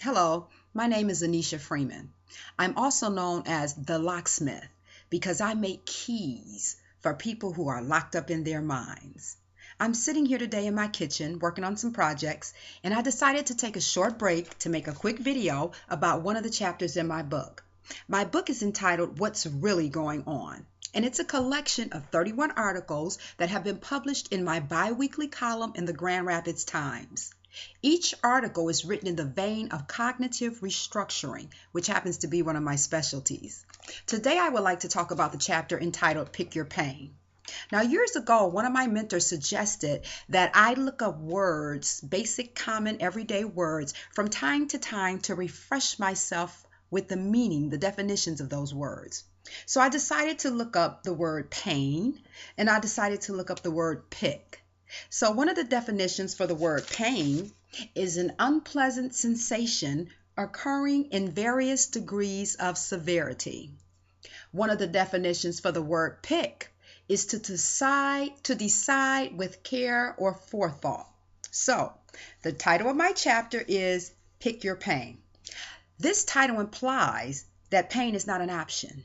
Hello, my name is Anneshia Freeman. I'm also known as the locksmith because I make keys for people who are locked up in their minds. I'm sitting here today in my kitchen working on some projects, and I decided to take a short break to make a quick video about one of the chapters in my book. My book is entitled What's Really Going On, and it's a collection of 31 articles that have been published in my bi-weekly column in the Grand Rapids Times. Each article is written in the vein of cognitive restructuring, which happens to be one of my specialties. Today, I would like to talk about the chapter entitled Pick Your Pain. Now, years ago, one of my mentors suggested that I look up words, basic, common, everyday words, from time to time to refresh myself with the meaning, the definitions of those words. So I decided to look up the word pain, and I decided to look up the word pick. So one of the definitions for the word pain is an unpleasant sensation occurring in various degrees of severity. One of the definitions for the word pick is to decide with care or forethought. So the title of my chapter is Pick Your Pain. This title implies that pain is not an option,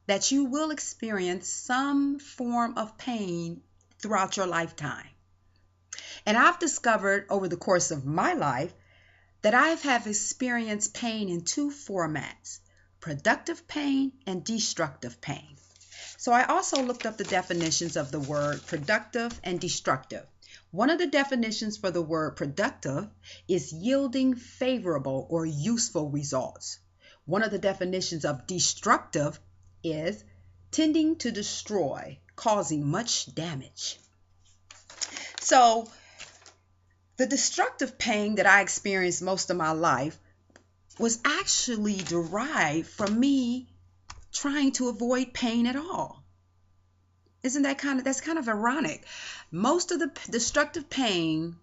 that you will experience some form of pain throughout your lifetime. And I've discovered over the course of my life that I have experienced pain in two formats, productive pain and destructive pain. So I also looked up the definitions of the word productive and destructive. One of the definitions for the word productive is yielding favorable or useful results. One of the definitions of destructive is tending to destroy, causing much damage. So the destructive pain that I experienced most of my life was actually derived from me trying to avoid pain at all. Isn't that that's kind of ironic? Most of the destructive pain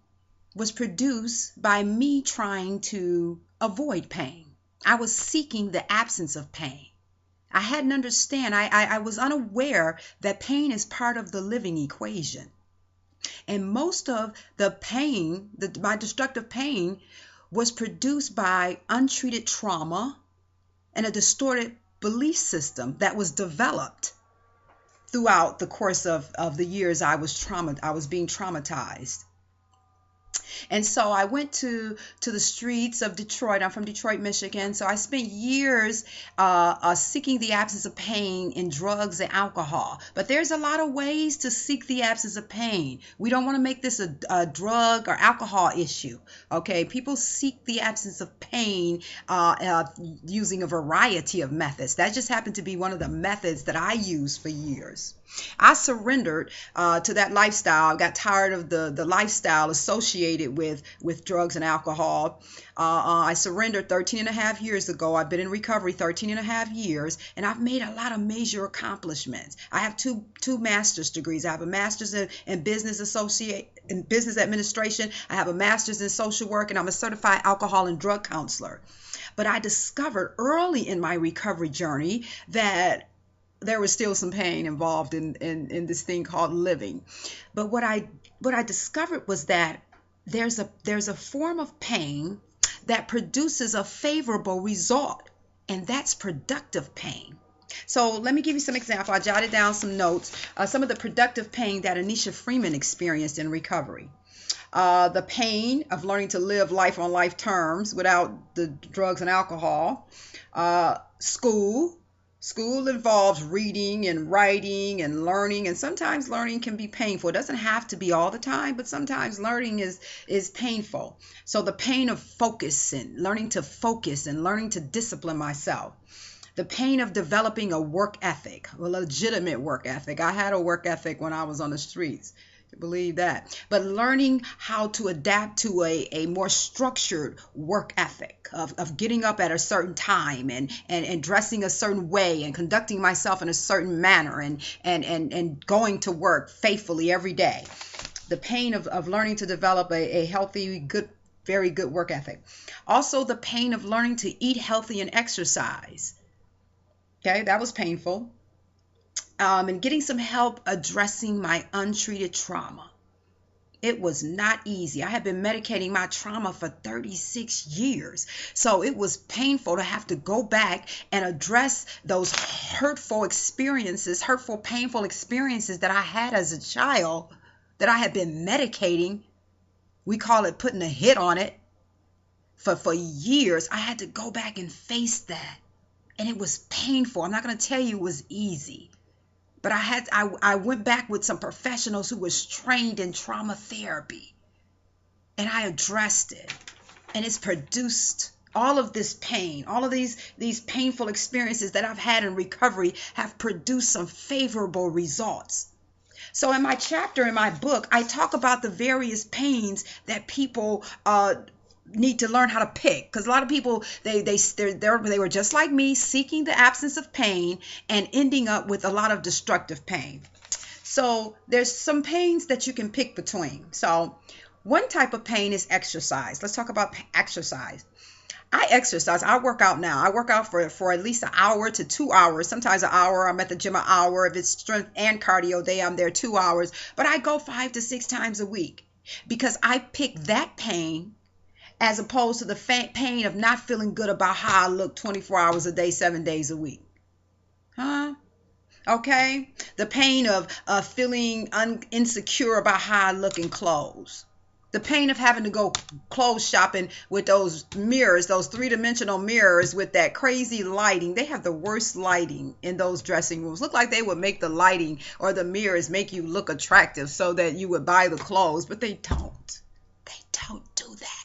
was produced by me trying to avoid pain. I was seeking the absence of pain. I hadn't understand. I was unaware that pain is part of the living equation. And most of the pain, my destructive pain, was produced by untreated trauma and a distorted belief system that was developed throughout the course of the years I was being traumatized. And so I went to the streets of Detroit. I'm from Detroit, Michigan. So I spent years seeking the absence of pain in drugs and alcohol. But there's a lot of ways to seek the absence of pain. We don't want to make this a drug or alcohol issue. Okay, people seek the absence of pain using a variety of methods. That just happened to be one of the methods that I used for years. I surrendered to that lifestyle. I got tired of the lifestyle associated with drugs and alcohol. I surrendered 13 and a half years ago. I've been in recovery 13 and a half years, and I've made a lot of major accomplishments. I have two master's degrees. I have a master's in business administration. I have a master's in social work, and I'm a certified alcohol and drug counselor. But I discovered early in my recovery journey that there was still some pain involved in this thing called living. But what I discovered was that there's a form of pain that produces a favorable result, and that's productive pain. So let me give you some examples. I jotted down some notes, some of the productive pain that Anneshia Freeman experienced in recovery. The pain of learning to live life on life terms without the drugs and alcohol. School involves reading and writing and learning, and sometimes learning can be painful. It doesn't have to be all the time, but sometimes learning is painful. So the pain of learning to focus and learning to discipline myself. The pain of developing a work ethic, a legitimate work ethic. I had a work ethic when I was on the streets. Believe that. But learning how to adapt to a more structured work ethic of getting up at a certain time and dressing a certain way and conducting myself in a certain manner and going to work faithfully every day. The pain of learning to develop a healthy, good, very good work ethic. Also, the pain of learning to eat healthy and exercise. Okay, that was painful. And getting some help addressing my untreated trauma. It was not easy. I had been medicating my trauma for 36 years. So it was painful to have to go back and address those hurtful, painful experiences that I had as a child that I had been medicating. We call it putting a hit on it. For years, I had to go back and face that. And it was painful. I'm not going to tell you it was easy. But I went back with some professionals who was trained in trauma therapy. And I addressed it. And it's produced all of this pain. All of these painful experiences that I've had in recovery have produced some favorable results. So in my chapter, in my book, I talk about the various pains that people need to learn how to pick, because a lot of people they were just like me, seeking the absence of pain and ending up with a lot of destructive pain. So there's some pains that you can pick between. So one type of pain is exercise. Let's talk about exercise. I exercise. I work out now. I work out for at least an hour to 2 hours. Sometimes an hour. I'm at the gym an hour. If it's strength and cardio day, I'm there 2 hours. But I go 5 to 6 times a week because I pick that pain as opposed to the pain of not feeling good about how I look 24 hours a day, 7 days a week. Huh? Okay? The pain of feeling insecure about how I look in clothes. The pain of having to go clothes shopping with those mirrors, those three-dimensional mirrors with that crazy lighting. They have the worst lighting in those dressing rooms. Look like they would make the lighting or the mirrors make you look attractive so that you would buy the clothes, but they don't. They don't do that.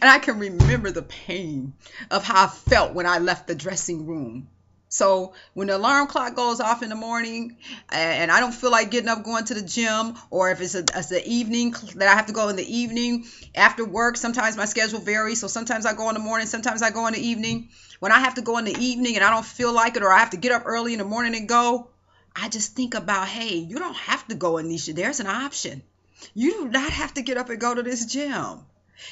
And I can remember the pain of how I felt when I left the dressing room. So when the alarm clock goes off in the morning and I don't feel like getting up going to the gym, or if it's the evening that I have to go in the evening after work, sometimes my schedule varies. So sometimes I go in the morning, sometimes I go in the evening. When I have to go in the evening and I don't feel like it, or I have to get up early in the morning and go, I just think about, hey, you don't have to go, Anneshia. There's an option. You do not have to get up and go to this gym.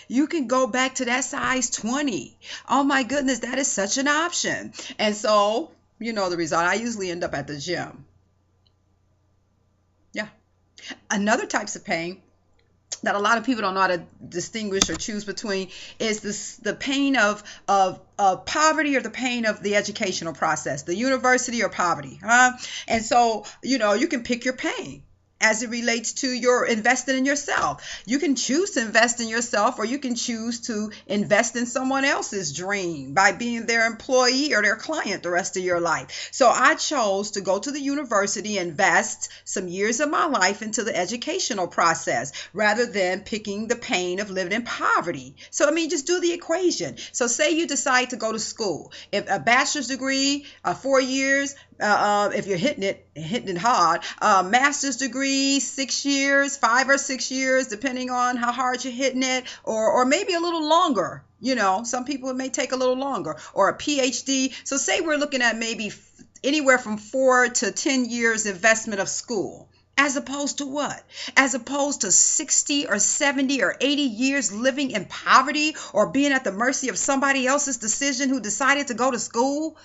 You can go back to that size 20. Oh my goodness, that is such an option. And so, you know the result. I usually end up at the gym. Yeah. Another types of pain that a lot of people don't know how to distinguish or choose between is the pain of poverty, or the pain of the educational process, the university or poverty. And so, you can pick your pain as it relates to your investing in yourself. You can choose to invest in yourself, or you can choose to invest in someone else's dream by being their employee or their client the rest of your life. So I chose to go to the university, invest some years of my life into the educational process rather than picking the pain of living in poverty. So, just do the equation. So say you decide to go to school. If a bachelor's degree, 4 years, if you're hitting it hard, master's degree, 6 years, 5 or 6 years, depending on how hard you're hitting it, or maybe a little longer. Some people it may take a little longer, or a PhD. So say we're looking at maybe anywhere from 4 to 10 years investment of school. As opposed to what? As opposed to 60 or 70 or 80 years living in poverty, or being at the mercy of somebody else's decision who decided to go to school.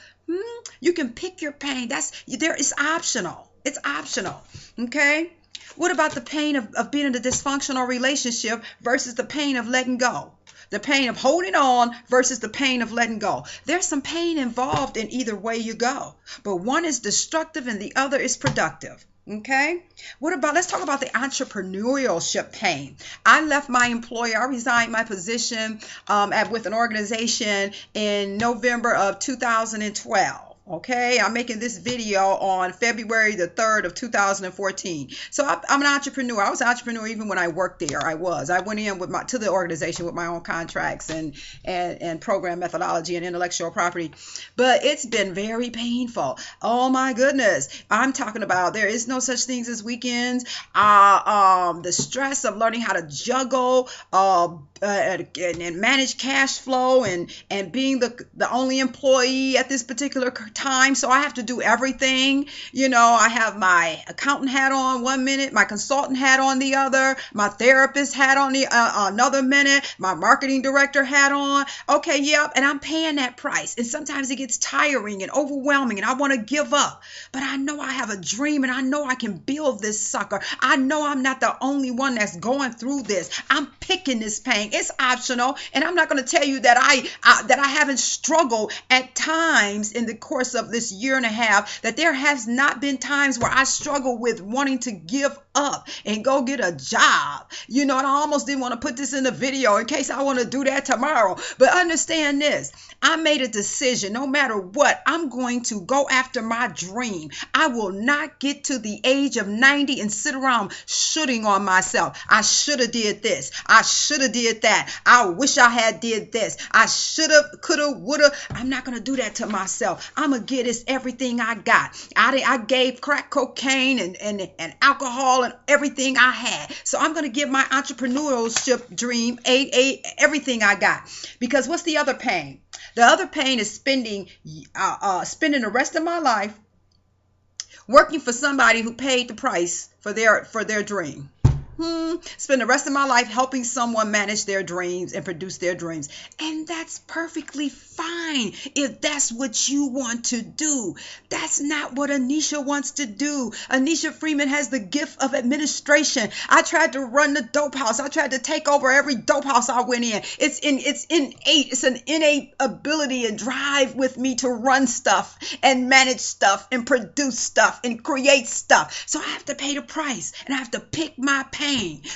You can pick your pain. It's optional. It's optional. Okay? What about the pain of being in a dysfunctional relationship versus the pain of letting go? The pain of holding on versus the pain of letting go. There's some pain involved in either way you go, but one is destructive and the other is productive. Okay. Let's talk about the entrepreneurship pain. I left my employer. I resigned my position with an organization in November of 2012. Okay, I'm making this video on February the 3rd of 2014. So I'm an entrepreneur. I was an entrepreneur even when I worked there. I went in to the organization with my own contracts and program methodology and intellectual property. But it's been very painful. Oh my goodness. I'm talking about there is no such things as weekends. The stress of learning how to juggle and manage cash flow and being the only employee at this particular time, so I have to do everything. You know, I have my accountant hat on one minute, my consultant hat on the other, my therapist hat on the another minute, my marketing director hat on. Okay, yep, and I'm paying that price. And sometimes it gets tiring and overwhelming, and I want to give up. But I know I have a dream, and I know I can build this sucker. I know I'm not the only one that's going through this. I'm picking this pain. It's optional, and I'm not going to tell you that I haven't struggled at times in the course of this year and a half, that there has not been times where I struggled with wanting to give up and go get a job. You know, and I almost didn't want to put this in the video in case I want to do that tomorrow. But understand this, I made a decision. No matter what, I'm going to go after my dream. I will not get to the age of 90 and sit around shooting on myself. I should have did this. I should have did that. I wish I had did this. I should have, could have, would have. I'm not going to do that to myself. I'm going to get this everything I got. I gave crack cocaine and alcohol and everything I had. So I'm going to give my entrepreneurship dream everything I got. Because what's the other pain? The other pain is spending the rest of my life working for somebody who paid the price for their dream. Spend the rest of my life helping someone manage their dreams and produce their dreams. And that's perfectly fine if that's what you want to do. That's not what Anneshia wants to do. Anneshia Freeman has the gift of administration. I tried to run the dope house. I tried to take over every dope house I went in. It's innate. It's an innate ability and drive with me to run stuff and manage stuff and produce stuff and create stuff. So I have to pay the price, and I have to pick my pain.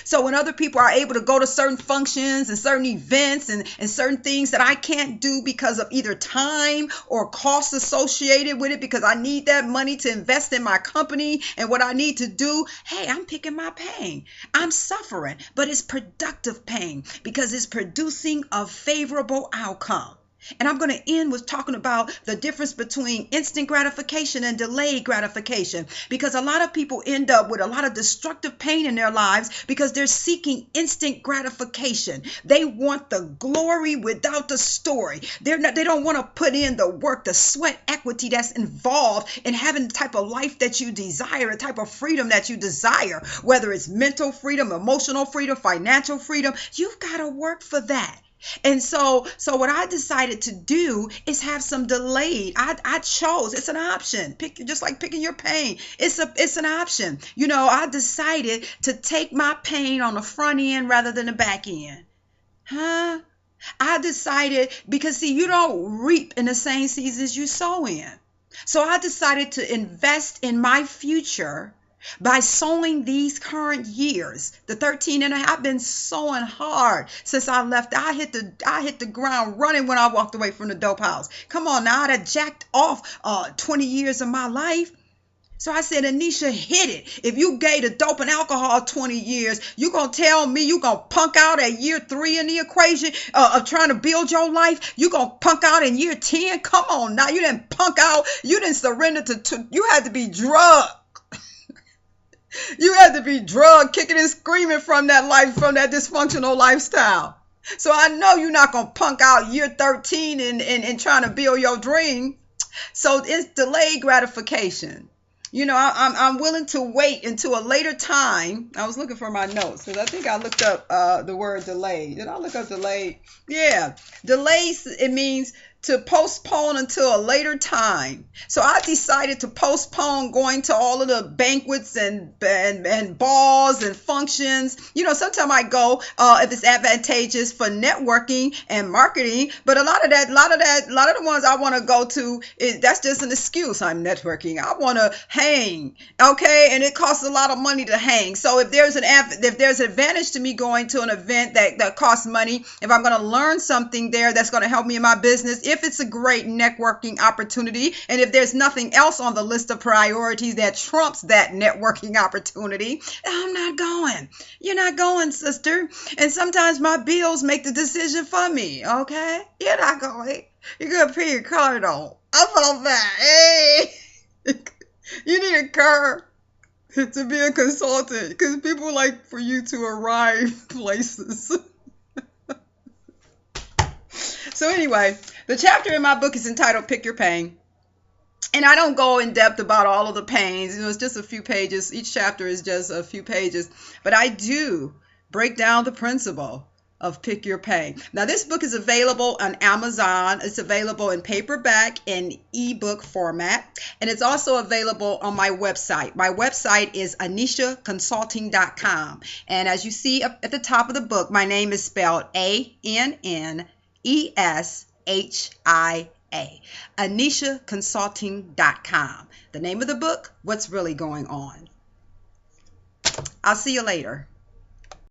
So when other people are able to go to certain functions and certain events and certain things that I can't do because of either time or costs associated with it, because I need that money to invest in my company and what I need to do, hey, I'm picking my pain. I'm suffering, but it's productive pain because it's producing a favorable outcome. And I'm going to end with talking about the difference between instant gratification and delayed gratification, because a lot of people end up with a lot of destructive pain in their lives because they're seeking instant gratification. They want the glory without the story. They don't want to put in the work, the sweat equity that's involved in having the type of life that you desire, the type of freedom that you desire, whether it's mental freedom, emotional freedom, financial freedom. You've got to work for that. And so what I decided to do is have some delayed. I chose, it's an option. Just like picking your pain. It's an option. You know, I decided to take my pain on the front end rather than the back end. I decided, because see, you don't reap in the same seasons you sow in. So I decided to invest in my future by sowing these current years. The 13 and a half, I've been sowing hard since I left. I hit the ground running when I walked away from the dope house. Come on now, I'd have jacked off 20 years of my life. So I said, Anneshia, hit it. If you gave the dope and alcohol 20 years, you going to tell me you going to punk out at year 3 in the equation of trying to build your life? You going to punk out in year 10? Come on now. You didn't punk out. You didn't surrender to you had to be drugged. You had to be drugged, kicking and screaming from that life, from that dysfunctional lifestyle. So I know you're not going to punk out year 13 and trying to build your dream. So it's delayed gratification. You know, I'm willing to wait until a later time. I was looking for my notes because I think I looked up the word delayed. Did I look up delayed? Yeah. Delayed, it means to postpone until a later time. So I decided to postpone going to all of the banquets and balls and functions. You know, sometimes I go if it's advantageous for networking and marketing, but a lot of the ones I want to go to, that's just an excuse. I'm networking. I want to hang, okay, and it costs a lot of money to hang. So if there's an advantage to me going to an event that costs money, if I'm going to learn something there that's going to help me in my business, if it's a great networking opportunity, and if there's nothing else on the list of priorities that trumps that networking opportunity, I'm not going. You're not going, sister. And sometimes my bills make the decision for me, okay? You're not going. You're going to pay your card on. I felt that. Hey, you need a car to be a consultant because people like for you to arrive places. So anyway, the chapter in my book is entitled Pick Your Pain. And I don't go in depth about all of the pains. It's just a few pages. Each chapter is just a few pages. But I do break down the principle of pick your pain. Now, this book is available on Amazon. It's available in paperback and ebook format. And it's also available on my website. My website is Anneshia And as you see up at the top of the book, my name is spelled ANNESHIA. Anneshia The name of the book, What's Really Going On. I'll see you later.